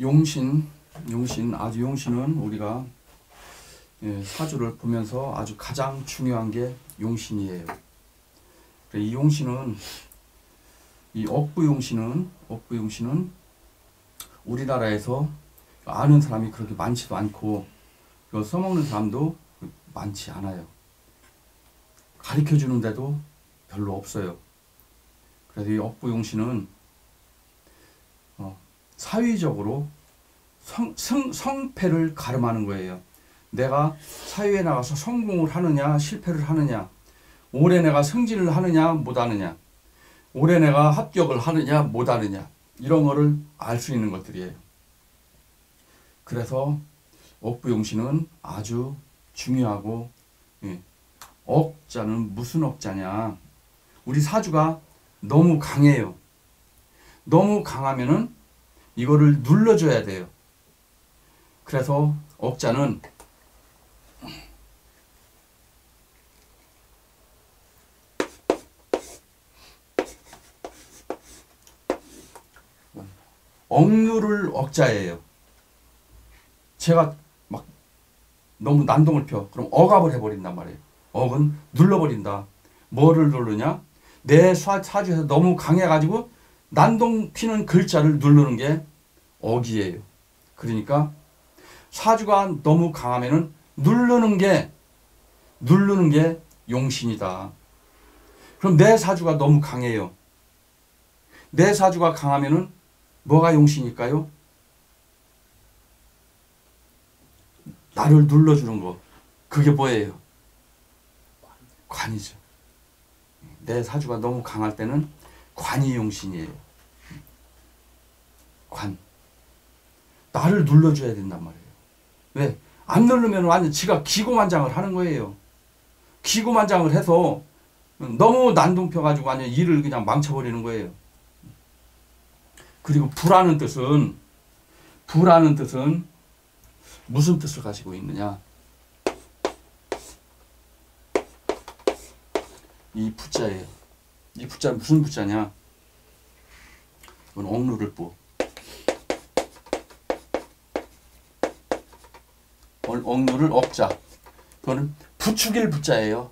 용신, 아주 용신은 우리가 사주를 보면서 아주 가장 중요한 게 용신이에요. 이 용신은, 이 억부용신은 우리나라에서 아는 사람이 그렇게 많지도 않고 써먹는 사람도 많지 않아요. 가르쳐 주는데도 별로 없어요. 그래서 이 억부용신은 사회적으로 성패를 가름하는 거예요. 내가 사회에 나가서 성공을 하느냐 실패를 하느냐, 올해 내가 승진을 하느냐 못하느냐, 올해 내가 합격을 하느냐 못하느냐, 이런 거를 알 수 있는 것들이에요. 그래서 억부용신은 아주 중요하고, 억자는 무슨 억자냐, 우리 사주가 너무 강해요. 너무 강하면은 이거를 눌러줘야 돼요. 그래서 억자는 억누를 억자예요. 제가 막 너무 난동을 펴. 그럼 억압을 해버린단 말이에요. 억은 눌러버린다. 뭐를 누르냐? 내 사주에서 너무 강해가지고 난동 피는 글자를 누르는 게 억이에요. 그러니까 사주가 너무 강하면은 누르는 게 용신이다. 그럼 내 사주가 너무 강해요. 내 사주가 강하면은 뭐가 용신일까요? 나를 눌러주는 거. 그게 뭐예요? 관이죠. 내 사주가 너무 강할 때는 관이 용신이에요. 관. 나를 눌러줘야 된단 말이에요. 왜? 안 누르면 완전 지가 기고만장을 하는 거예요. 기고만장을 해서 너무 난동 펴가지고 완전 일을 그냥 망쳐버리는 거예요. 그리고 부라는 뜻은 무슨 뜻을 가지고 있느냐? 이 부자예요. 이 부자는 무슨 부자냐? 이건 억누를 부. 억누를 억자. 그거는 부추길 부자예요.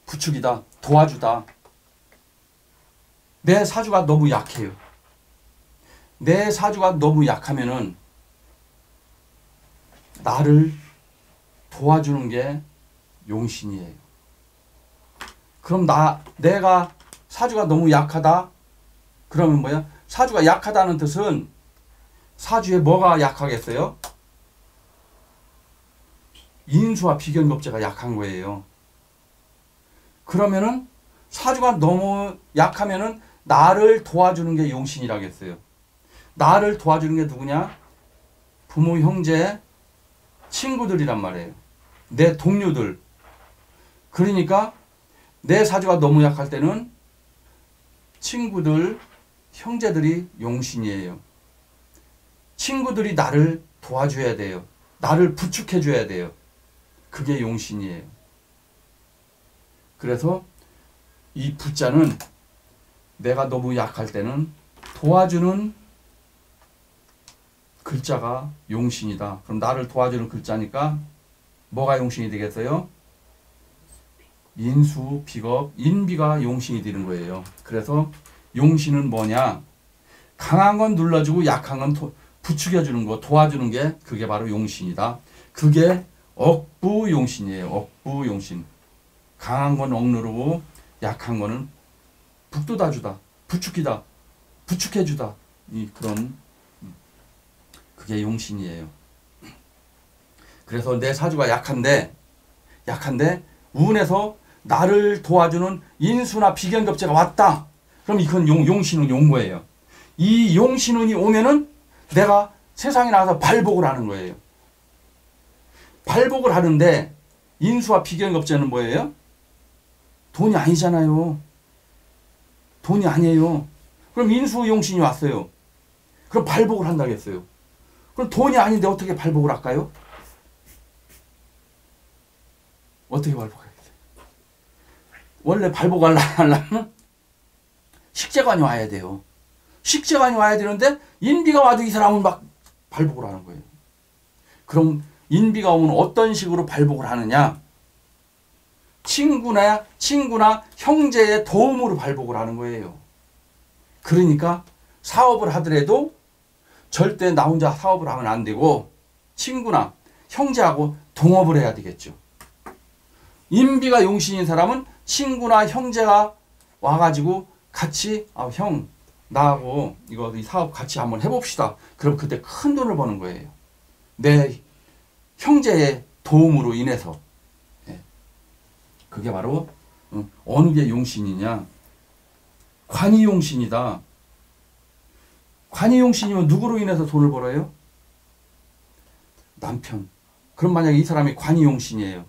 부추기다, 도와주다. 내 사주가 너무 약해요. 내 사주가 너무 약하면은 나를 도와주는 게 용신이에요. 그럼 내가 사주가 너무 약하다? 그러면 뭐야? 사주가 약하다는 뜻은 사주에 뭐가 약하겠어요? 인수와 비견겁제가 약한 거예요. 그러면은 사주가 너무 약하면은 나를 도와주는 게 용신이라겠어요. 나를 도와주는 게 누구냐? 부모, 형제, 친구들이란 말이에요. 내 동료들. 그러니까 내 사주가 너무 약할 때는 친구들, 형제들이 용신이에요. 친구들이 나를 도와줘야 돼요. 나를 부축해줘야 돼요. 그게 용신이에요. 그래서 이 부자는 내가 너무 약할 때는 도와주는 글자가 용신이다. 그럼 나를 도와주는 글자니까 뭐가 용신이 되겠어요? 인수, 비겁, 인비가 용신이 되는 거예요. 그래서 용신은 뭐냐? 강한 건 눌러주고 약한 건 부추겨주는 거, 도와주는 게 그게 바로 용신이다. 그게 억부용신이에요. 억부용신. 강한 건 억누르고 약한 거는 북돋아주다, 부추기다, 부축해주다. 그게 용신이에요. 그래서 내 사주가 약한데 운에서 나를 도와주는 인수나 비견겁제가 왔다. 그럼 이건 용신은 용거예요. 이 용신운이 오면은 내가 세상에 나가서 발복을 하는 거예요. 발복을 하는데 인수와 비견겁제는 뭐예요? 돈이 아니잖아요. 돈이 아니에요. 그럼 인수 용신이 왔어요. 그럼 발복을 한다겠어요. 그럼 돈이 아닌데 어떻게 발복을 할까요? 어떻게 발복하겠어요? 원래 발복하려면 식재관이 와야 돼요. 식재관이 와야 되는데 인비가 와도 이 사람은 막 발복을 하는 거예요. 그럼 인비가 오면 어떤 식으로 발복을 하느냐? 친구나 형제의 도움으로 발복을 하는 거예요. 그러니까 사업을 하더라도 절대 나 혼자 사업을 하면 안 되고 친구나 형제하고 동업을 해야 되겠죠. 인비가 용신인 사람은 친구나 형제가 와가지고 같이 형 나하고 이 사업 같이 한번 해봅시다. 그럼 그때 큰 돈을 버는 거예요. 내 형제의 도움으로 인해서. 그게 바로 어느 게 용신이냐? 관이 용신이다. 관이 용신이면 누구로 인해서 돈을 벌어요? 남편. 그럼 만약에 이 사람이 관이 용신이에요.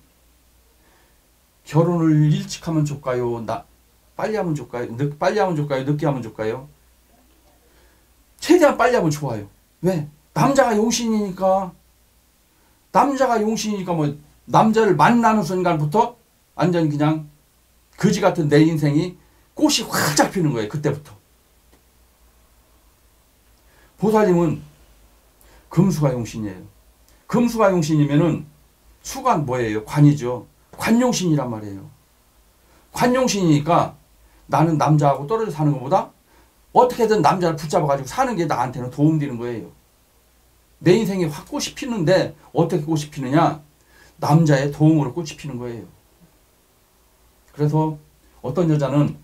결혼을 일찍 하면 좋을까요? 빨리 하면 좋을까요? 빨리 하면 좋을까요? 늦게 하면 좋을까요? 최대한 빨리 하면 좋아요. 왜? 남자가 용신이니까. 남자가 용신이니까 뭐 남자를 만나는 순간부터 완전 그냥 거지 같은 내 인생이 꽃이 활짝 피는 거예요. 그때부터. 보살님은 금수가 용신이에요. 금수가 용신이면은 수가 뭐예요? 관이죠. 관용신이란 말이에요. 관용신이니까 나는 남자하고 떨어져 사는 것보다 어떻게든 남자를 붙잡아가지고 사는 게 나한테는 도움되는 거예요. 내 인생에 확 꽃이 피는데 어떻게 꽃이 피느냐? 남자의 도움으로 꽃이 피는 거예요. 그래서 어떤 여자는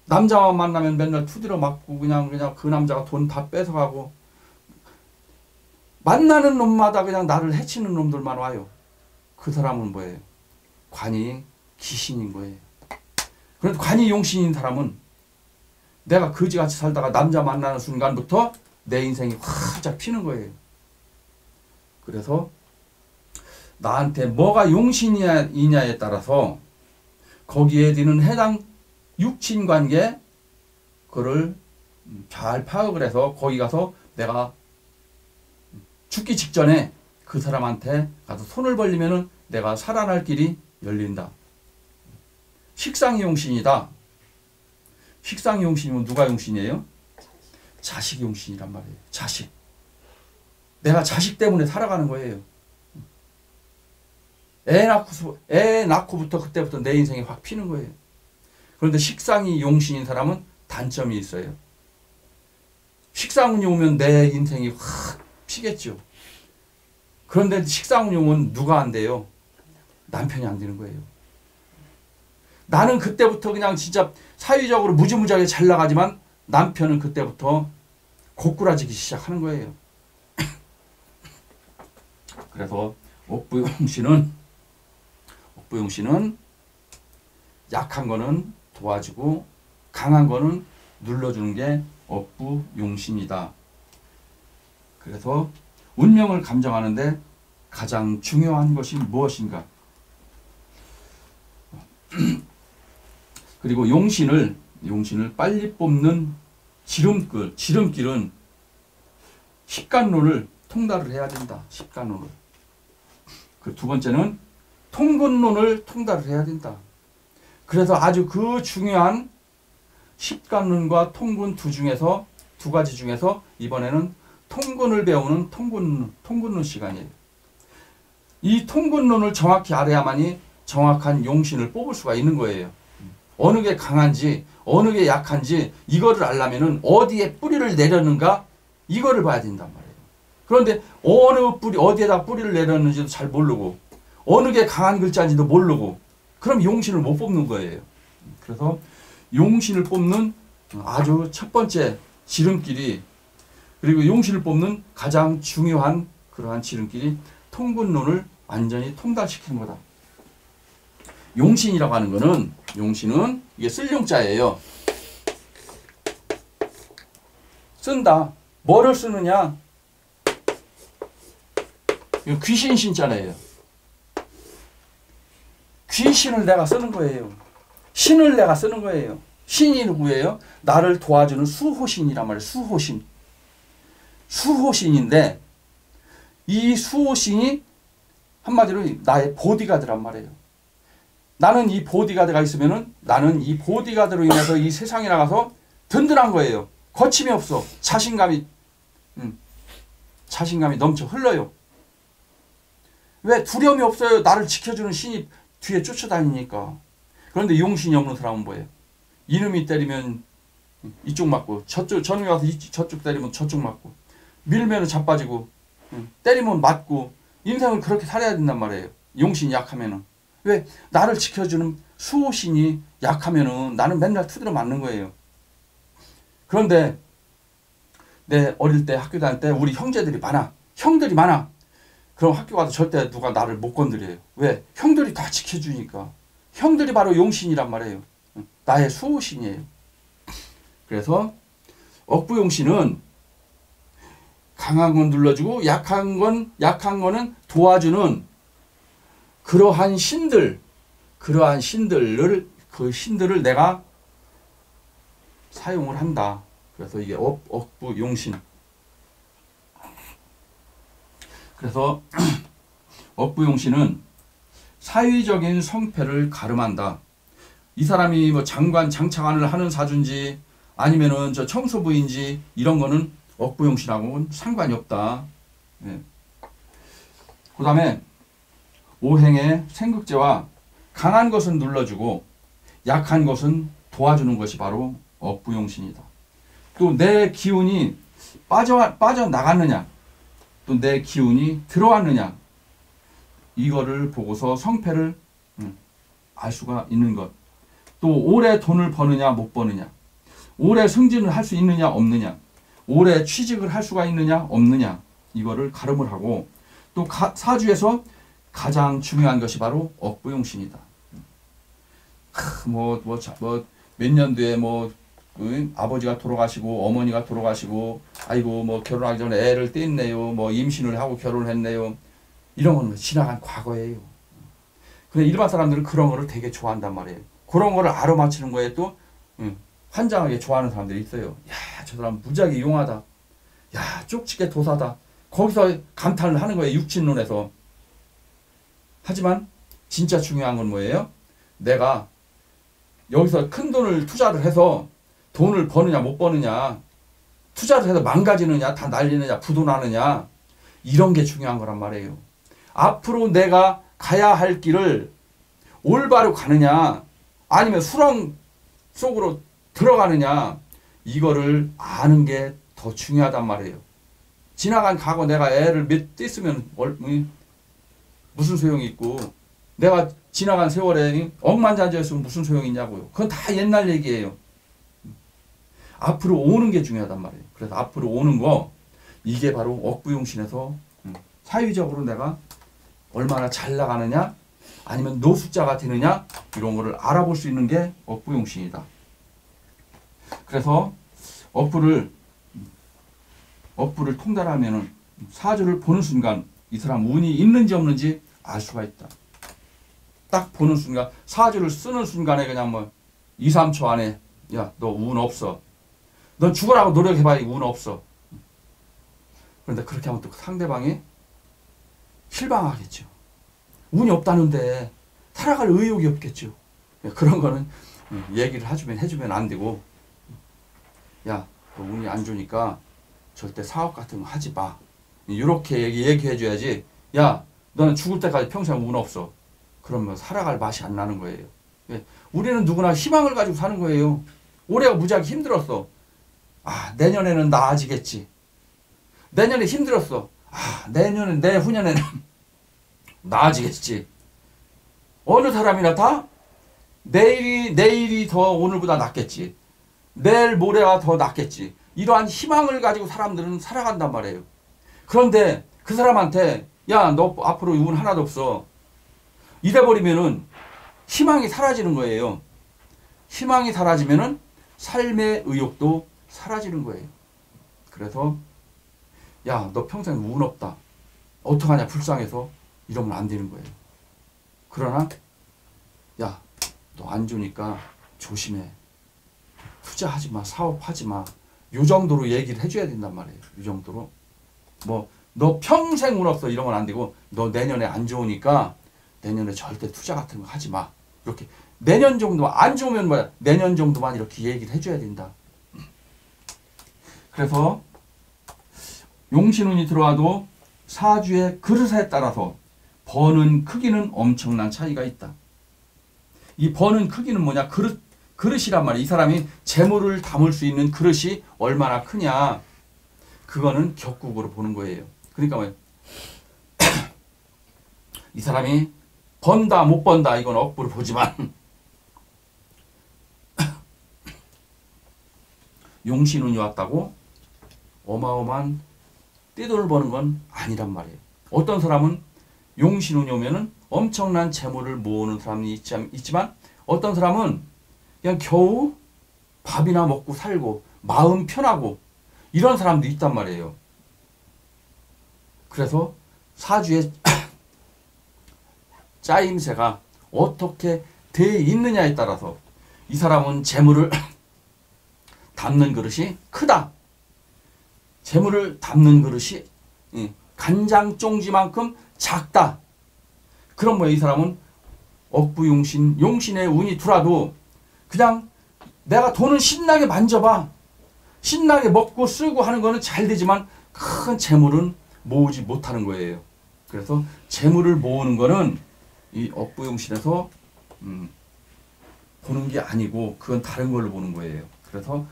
남자만 만나면 맨날 투드려 맞고 그냥 그 남자가 돈 다 뺏어가고 만나는 놈마다 그냥 나를 해치는 놈들만 와요. 그 사람은 뭐예요? 관이 귀신인 거예요. 그런데 관이 용신인 사람은 내가 거지같이 살다가 남자 만나는 순간부터 내 인생이 활짝 피는 거예요. 그래서 나한테 뭐가 용신이냐에 따라서 거기에 드는 해당 육친관계 그거를 잘 파악을 해서 거기 가서 내가 죽기 직전에 그 사람한테 가서 손을 벌리면은 내가 살아날 길이 열린다. 식상이 용신이다. 식상이 용신이면 누가 용신이에요? 자식이 용신이란 말이에요. 자식. 내가 자식 때문에 살아가는 거예요. 애 낳고부터 그때부터 내 인생이 확 피는 거예요. 그런데 식상이 용신인 사람은 단점이 있어요. 식상운이 오면 내 인생이 확 피겠죠. 그런데 식상운이 오면 누가 안 돼요? 남편이 안 되는 거예요. 나는 그때부터 그냥 진짜 사회적으로 무지무지하게 잘 나가지만 남편은 그때부터 고꾸라지기 시작하는 거예요. 그래서 옥부용신은 약한 거는 도와주고 강한 거는 눌러주는 게 옥부용신이다. 그래서 운명을 감정하는데 가장 중요한 것이 무엇인가? 그리고 용신을 빨리 뽑는 지름길은 십간론을 통달을 해야 된다. 십간론을. 그 두 번째는 통근론을 통달을 해야 된다. 그래서 아주 그 중요한 십간론과 통근 두 가지 중에서 이번에는 통근을 배우는 통근론 시간이에요. 이 통근론을 정확히 알아야만이 정확한 용신을 뽑을 수가 있는 거예요. 어느 게 강한지 어느 게 약한지 이거를 알려면은 어디에 뿌리를 내렸는가 이거를 봐야 된단 말이에요. 그런데 어디에다 뿌리를 내렸는지도 잘 모르고 어느 게 강한 글자인지도 모르고 그럼 용신을 못 뽑는 거예요. 그래서 용신을 뽑는 아주 첫 번째 지름길이 그리고 용신을 뽑는 가장 중요한 그러한 지름길이 통근론을 완전히 통달시키는 거다. 용신이라고 하는 거는 용신은 이게 쓸 용자예요. 쓴다. 뭐를 쓰느냐? 이거 귀신 신자네요. 귀신을 내가 쓰는 거예요. 신을 내가 쓰는 거예요. 신이 누구예요? 나를 도와주는 수호신이란 말이에요. 수호신. 수호신인데 이 수호신이 한마디로 나의 보디가드란 말이에요. 나는 이 보디가드가 있으면은 나는 이 보디가드로 인해서 이 세상에 나가서 든든한 거예요. 거침이 없어. 자신감이 넘쳐 흘러요. 왜? 두려움이 없어요. 나를 지켜주는 신이 뒤에 쫓아다니니까. 그런데 용신이 없는 사람은 뭐예요? 이놈이 때리면 이쪽 맞고, 저놈이 와서 저쪽 때리면 저쪽 맞고, 밀면 자빠지고, 때리면 맞고, 인생을 그렇게 살아야 된단 말이에요. 용신이 약하면은. 왜? 나를 지켜주는 수호신이 약하면은 나는 맨날 두드려 맞는 거예요. 그런데 내 어릴 때 학교 다닐 때 우리 형제들이 많아. 형들이 많아. 그럼 학교 가서 절대 누가 나를 못 건드려요. 왜? 형들이 다 지켜주니까. 형들이 바로 용신이란 말이에요. 나의 수호신이에요. 그래서 억부용신은 강한 건 눌러주고 약한 거는 도와주는 그러한 신들을 그 신들을 내가 사용을 한다. 그래서 이게 억부용신. 그래서 억부용신은 사위적인 성패를 가름한다. 이 사람이 뭐 장차관을 하는 사주인지 아니면은 저 청소부인지 이런 거는 억부용신하고는 상관이 없다. 네. 그 다음에 오행의 생극제와 강한 것은 눌러주고 약한 것은 도와주는 것이 바로 억부용신이다. 또 내 기운이 빠져나갔느냐 또 내 기운이 들어왔느냐 이거를 보고서 성패를 알 수가 있는 것. 또 오래 돈을 버느냐 못 버느냐, 오래 승진을 할 수 있느냐 없느냐, 오래 취직을 할 수가 있느냐 없느냐 이거를 가름을 하고, 또 사주에서 가장 중요한 것이 바로 억부용신이다. 몇 년도에 아버지가 돌아가시고 어머니가 돌아가시고 아이고 뭐 결혼하기 전에 애를 뗐네요, 뭐 임신을 하고 결혼을 했네요, 이런 건 지나간 과거예요. 근데 일반 사람들은 그런 거를 되게 좋아한단 말이에요. 그런 거를 알아맞히는 거에 또 환장하게 좋아하는 사람들이 있어요. 야, 저 사람 무지하게 용하다. 야, 쪽집게 도사다. 거기서 감탄을 하는 거예요. 육친론에서. 하지만 진짜 중요한 건 뭐예요? 내가 여기서 큰 돈을 투자를 해서 돈을 버느냐 못 버느냐, 투자를 해서 망가지느냐 다 날리느냐 부도나느냐, 이런 게 중요한 거란 말이에요. 앞으로 내가 가야 할 길을 올바로 가느냐 아니면 수렁 속으로 들어가느냐, 이거를 아는 게 더 중요하단 말이에요. 지나간 과거 내가 애를 몇 뗐으면 무슨 소용이 있고, 내가 지나간 세월에 억만장자였으면 무슨 소용이 있냐고요. 그건 다 옛날 얘기예요. 앞으로 오는 게 중요하단 말이에요. 그래서 앞으로 오는 거, 이게 바로 억부용신에서 사회적으로 내가 얼마나 잘 나가느냐 아니면 노숙자가 되느냐 이런 거를 알아볼 수 있는 게 억부용신이다. 그래서 억부를 통달하면은 사주를 보는 순간 이 사람 운이 있는지 없는지 알 수가 있다. 딱 보는 순간, 사주를 쓰는 순간에 그냥 2, 3초 안에 야, 너 운 없어. 넌 죽으라고 노력해봐. 운 없어. 그런데 그렇게 하면 또 상대방이 실망하겠죠. 운이 없다는데 살아갈 의욕이 없겠죠. 그런 거는 얘기를 해주면 안 되고, 야, 너 운이 안 좋으니까 절대 사업 같은 거 하지 마. 이렇게 얘기해 줘야지. 야, 너는 죽을 때까지 평생 운 없어. 그러면 살아갈 맛이 안 나는 거예요. 우리는 누구나 희망을 가지고 사는 거예요. 올해가 무지하게 힘들었어. 아, 내년에는 나아지겠지. 내년에 힘들었어. 아, 내후년에는 나아지겠지. 어느 사람이나 다 내일이 더 오늘보다 낫겠지. 내일 모레가 더 낫겠지. 이러한 희망을 가지고 사람들은 살아간단 말이에요. 그런데 그 사람한테 야, 너 앞으로 운 하나도 없어. 이래버리면은 희망이 사라지는 거예요. 희망이 사라지면은 삶의 의욕도 사라지는 거예요. 그래서 야, 너 평생 운 없다. 어떡하냐, 불쌍해서 이러면 안 되는 거예요. 그러나 야, 너 안 좋으니까 조심해. 투자하지 마. 사업하지 마. 요 정도로 얘기를 해줘야 된단 말이에요. 요 정도로. 너 평생 운 없어 이런 건 안 되고, 너 내년에 안 좋으니까 내년에 절대 투자 같은 거 하지 마. 이렇게 내년 정도 안 좋으면 내년 정도만 이렇게 얘기를 해줘야 된다. 그래서 용신운이 들어와도 사주의 그릇에 따라서 버는 크기는 엄청난 차이가 있다. 이 버는 크기는 뭐냐? 그릇이란 말이야. 이 사람이 재물을 담을 수 있는 그릇이 얼마나 크냐. 그거는 격국으로 보는 거예요. 그러니까 뭐예요? 이 사람이 번다 못 번다 이건 억부로 보지만 용신운이 왔다고 어마어마한 떼돈을 버는 건 아니란 말이에요. 어떤 사람은 용신운이 오면은 엄청난 재물을 모으는 사람이 있지만 어떤 사람은 그냥 겨우 밥이나 먹고 살고 마음 편하고 이런 사람도 있단 말이에요. 그래서 사주의 짜임새가 어떻게 돼 있느냐에 따라서 이 사람은 재물을 담는 그릇이 크다. 재물을 담는 그릇이 간장 쫑지만큼 작다. 그럼 뭐야? 이 사람은 억부용신, 용신의 운이 들어와도 그냥 내가 돈은 신나게 만져봐. 신나게 먹고 쓰고 하는 거는 잘 되지만 큰 재물은 모으지 못하는 거예요. 그래서 재물을 모으는 거는 이 억부용신에서 보는 게 아니고 그건 다른 걸로 보는 거예요. 그래서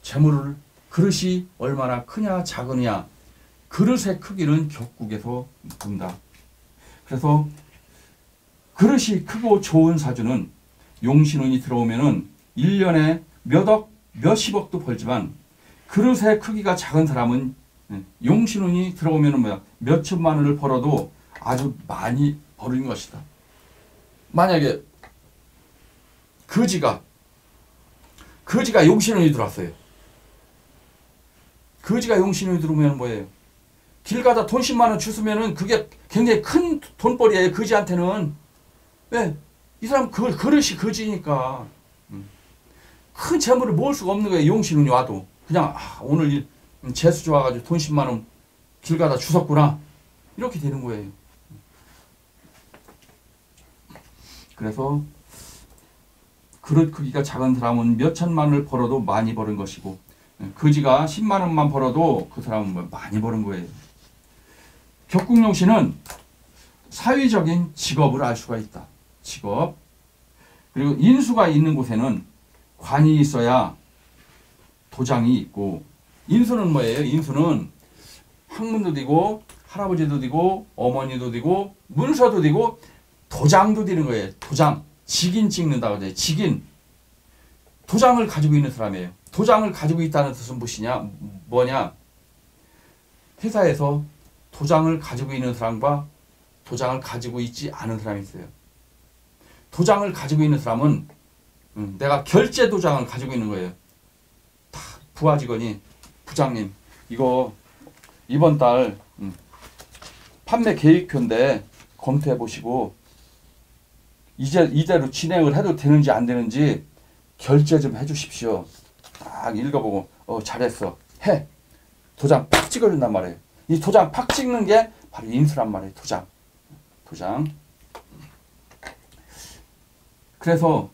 재물을 그릇이 얼마나 크냐 작으냐 그릇의 크기는 격국에서 본다. 그래서 그릇이 크고 좋은 사주는 용신운이 들어오면은 1년에 몇억 몇십억도 벌지만 그릇의 크기가 작은 사람은 용신운이 들어오면은 뭐야 몇천만 원을 벌어도 아주 많이 버는 것이다. 만약에 거지가 용신운이 들어왔어요. 거지가 용신운이 들어오면 뭐예요? 길 가다 돈 10만 원 주스면은 그게 굉장히 큰 돈벌이에요. 거지한테는. 왜? 이 사람 그릇이 거지니까 큰 재물을 모을 수가 없는 거예요. 용신운이 와도 그냥 오늘 재수 좋아가지고 돈 10만 원 길 가다 주웠구나 이렇게 되는 거예요. 그래서 그릇 크기가 작은 사람은 몇 천만 원을 벌어도 많이 버는 것이고 거지가 10만 원만 벌어도 그 사람은 많이 버는 거예요. 격국용신은 사회적인 직업을 알 수가 있다. 직업. 그리고 인수가 있는 곳에는 관이 있어야 도장이 있고 인수는 뭐예요? 인수는 학문도 되고 할아버지도 되고 어머니도 되고 문서도 되고 도장도 되는 거예요. 도장. 직인 찍는다고 해요. 직인. 도장을 가지고 있는 사람이에요. 도장을 가지고 있다는 뜻은 무엇이냐? 뭐냐? 회사에서 도장을 가지고 있는 사람과 도장을 가지고 있지 않은 사람이 있어요. 도장을 가지고 있는 사람은 내가 결제 도장을 가지고 있는 거예요. 다 부하 직원이 부장님 이거 이번 달 판매 계획표인데 검토해 보시고 이대로 진행을 해도 되는지 안 되는지 결제 좀 해주십시오. 딱 읽어보고 잘했어 해. 도장 팍 찍어준단 말이에요. 이 도장 팍 찍는 게 바로 인수란 말이에요. 도장. 그래서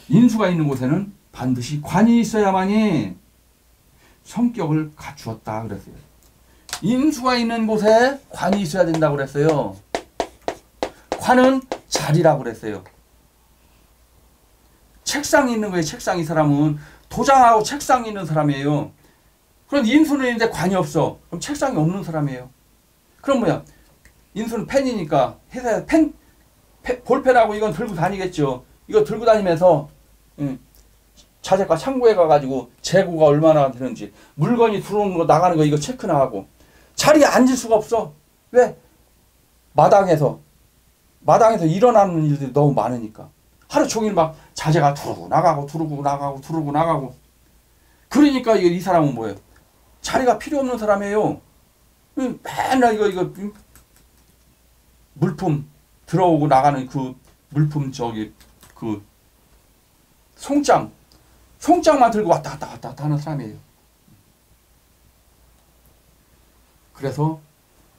인수가 있는 곳에는 반드시 관이 있어야만이 성격을 갖추었다 그랬어요. 인수가 있는 곳에 관이 있어야 된다고 그랬어요. 관은 자리라고 그랬어요. 책상이 있는 거예요. 책상. 이 사람은 도장하고 책상이 있는 사람이에요. 그럼 인수는 있는데 관이 없어. 그럼 책상이 없는 사람이에요. 그럼 뭐야? 인수는 펜이니까 회사에 볼펜하고 이건 들고 다니겠죠. 이거 들고 다니면서 자재과 창고에 가가지고 재고가 얼마나 되는지 물건이 들어오는 거 나가는 거 이거 체크나 하고 자리에 앉을 수가 없어. 왜? 마당에서 일어나는 일들이 너무 많으니까 하루 종일 막 자재가 두르고 나가고 그러니까 이 사람은 뭐예요? 자리가 필요 없는 사람이에요. 맨날 이거 물품 들어오고 나가는 그 물품 그 송장만 들고 왔다 갔다 하는 사람이에요. 그래서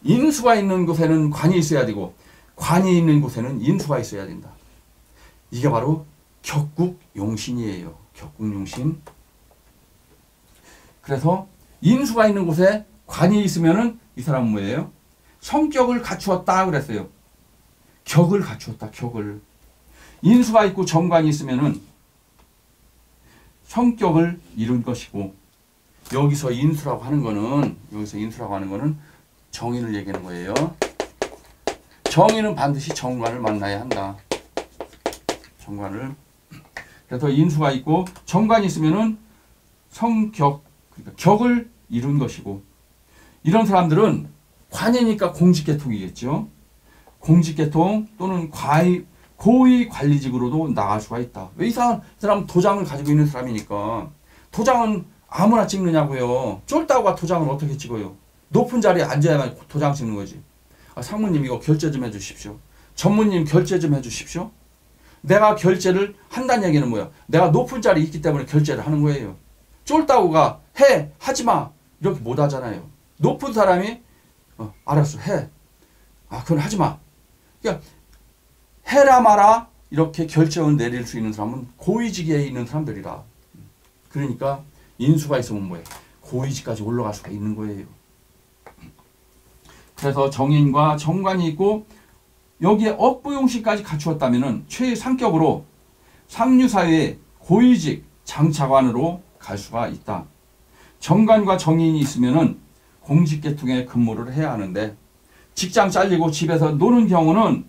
인수가 있는 곳에는 관이 있어야 되고 관이 있는 곳에는 인수가 있어야 된다. 이게 바로 격국용신이에요. 격국용신. 그래서 인수가 있는 곳에 관이 있으면은 이 사람은 뭐예요? 성격을 갖추었다 그랬어요. 격을 갖추었다. 격을. 인수가 있고 정관이 있으면은 성격을 이룬 것이고, 여기서 인수라고 하는 거는 정인을 얘기하는 거예요. 정인은 반드시 정관을 만나야 한다. 정관을. 그래서 인수가 있고 정관이 있으면은 성격, 그러니까 격을 이룬 것이고, 이런 사람들은 관이니까 공직계통이겠죠. 공직계통 또는 고위 관리직으로도 나갈 수가 있다. 왜 이 사람 도장을 가지고 있는 사람이니까. 도장은 아무나 찍느냐고요. 쫄다가 도장을 어떻게 찍어요? 높은 자리에 앉아야만 도장 찍는 거지. 상무님 이거 결제 좀 해주십시오. 전무님 결제 좀 해주십시오. 내가 결제를 한다는 얘기는 뭐야? 내가 높은 자리에 있기 때문에 결제를 하는 거예요. 쫄다고가 해, 하지마 이렇게 못 하잖아요. 높은 사람이 알았어, 해. 그건 하지마. 그러니까 해라 마라 이렇게 결정을 내릴 수 있는 사람은 고위직에 있는 사람들이라. 그러니까 인수가 있으면 뭐예요? 고위직까지 올라갈 수가 있는 거예요. 그래서 정인과 정관이 있고 여기에 업부용신까지 갖추었다면 최상격으로 상류사회의 고위직 장차관으로 갈 수가 있다. 정관과 정인이 있으면 공직계통에 근무를 해야 하는데, 직장 잘리고 집에서 노는 경우는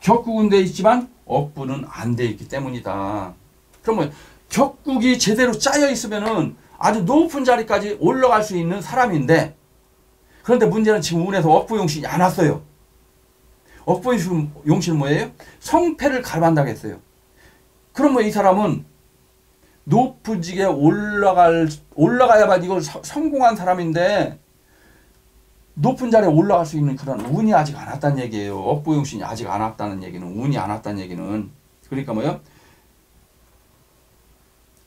격국은 돼 있지만 업부는 안 돼 있기 때문이다. 그러면 격국이 제대로 짜여 있으면 아주 높은 자리까지 올라갈 수 있는 사람인데, 그런데 문제는 지금 운에서 업부용신이 안 왔어요. 업부용신은 뭐예요? 성패를 가름한다고 했어요. 그러면 이 사람은 높은 직에 올라가야만 이걸 성공한 사람인데, 높은 자리에 올라갈 수 있는 그런 운이 아직 안 왔다는 얘기예요. 업부용신이 아직 안 왔다는 얘기는, 운이 안 왔다는 얘기는. 그러니까 뭐예요?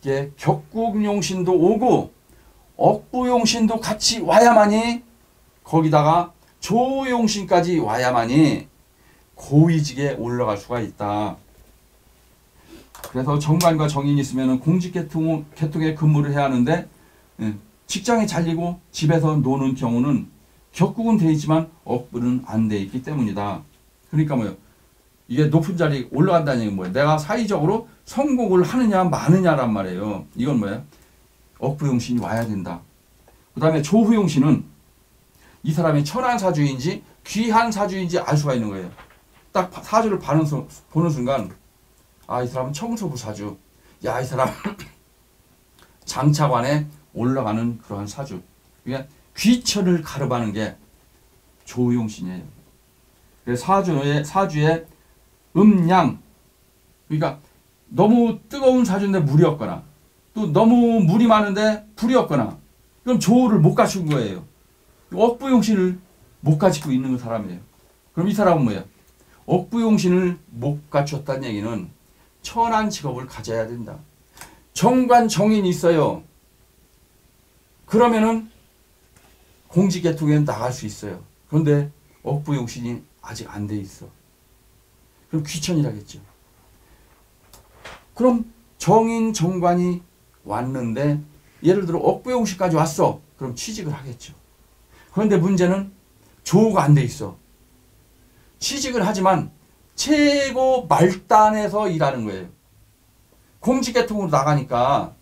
이게 격국용신도 오고 업부용신도 같이 와야만이, 거기다가 조용신까지 와야만이 고위직에 올라갈 수가 있다. 그래서 정관과 정인이 있으면 공직계통에 근무를 해야 하는데, 직장에 잘리고 집에서 노는 경우는 격국은 돼 있지만 업부는 안 돼 있기 때문이다. 그러니까 뭐예요? 이게 높은 자리에 올라간다는 얘기는 뭐예요? 내가 사회적으로 성공을 하느냐 마느냐란 말이에요. 이건 뭐예요? 업부용신이 와야 된다. 그 다음에 조후용신은 이 사람이 천한 사주인지 귀한 사주인지 알 수가 있는 거예요. 딱 사주를 보는 순간, 이 사람은 청소부 사주. 이 사람 장차관에 올라가는 그러한 사주. 그러니까 귀천을 가름하는 게 조용신이에요. 그래서 사주의 음양, 그러니까 너무 뜨거운 사주인데 물이 없거나, 또 너무 물이 많은데 불이 없거나, 그럼 조를 못 갖춘 거예요. 억부용신을 못 가지고 있는 사람이에요. 그럼 이 사람은 뭐예요? 억부용신을 못 갖췄다는 얘기는 천한 직업을 가져야 된다. 정관 정인이 있어요. 그러면은 공직계통에 나갈 수 있어요. 그런데 억부용신이 아직 안 돼 있어. 그럼 귀천이라겠죠. 그럼 정인 정관이 왔는데, 예를 들어 억부용신까지 왔어. 그럼 취직을 하겠죠. 그런데 문제는 조가 안 돼 있어. 취직을 하지만 최고 말단에서 일하는 거예요. 공직계통으로 나가니까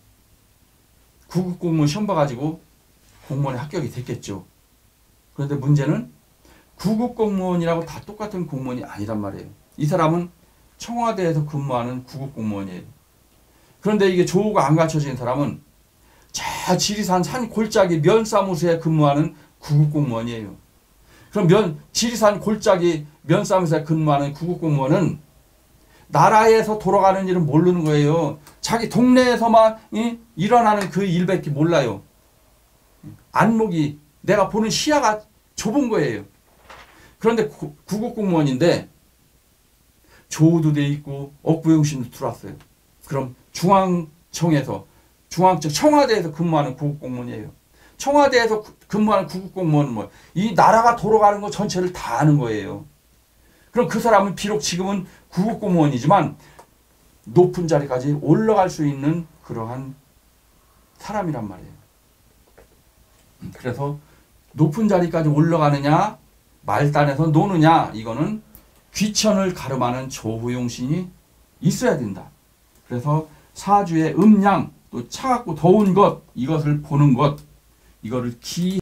구급공무원 시험 봐가지고 공무원에 합격이 됐겠죠. 그런데 문제는 구급공무원이라고 다 똑같은 공무원이 아니란 말이에요. 이 사람은 청와대에서 근무하는 구급공무원이에요. 그런데 이게 조가 안 갖춰진 사람은 지리산 산 골짜기 면사무소에 근무하는 구급공무원이에요. 그럼 지리산 골짜기 면사무소에 근무하는 구급공무원은 나라에서 돌아가는 일은 모르는 거예요. 자기 동네에서만 일어나는 그 일밖에 몰라요. 안목이, 내가 보는 시야가 좁은 거예요. 그런데 구급공무원인데 조도 돼 있고 억부용신도 들어왔어요. 그럼 중앙청에서, 청와대에서 근무하는 구급공무원이에요. 청와대에서 근무하는 구급공무원은 뭐, 이 나라가 돌아가는 거 전체를 다 아는 거예요. 그럼 그 사람은 비록 지금은 구급공무원이지만 높은 자리까지 올라갈 수 있는 그러한 사람이란 말이에요. 그래서 높은 자리까지 올라가느냐 말단에서 노느냐 이거는 귀천을 가름하는 조후용신이 있어야 된다. 그래서 사주의 음양 또 차갑고 더운 것 이것을 보는 것 이거를 기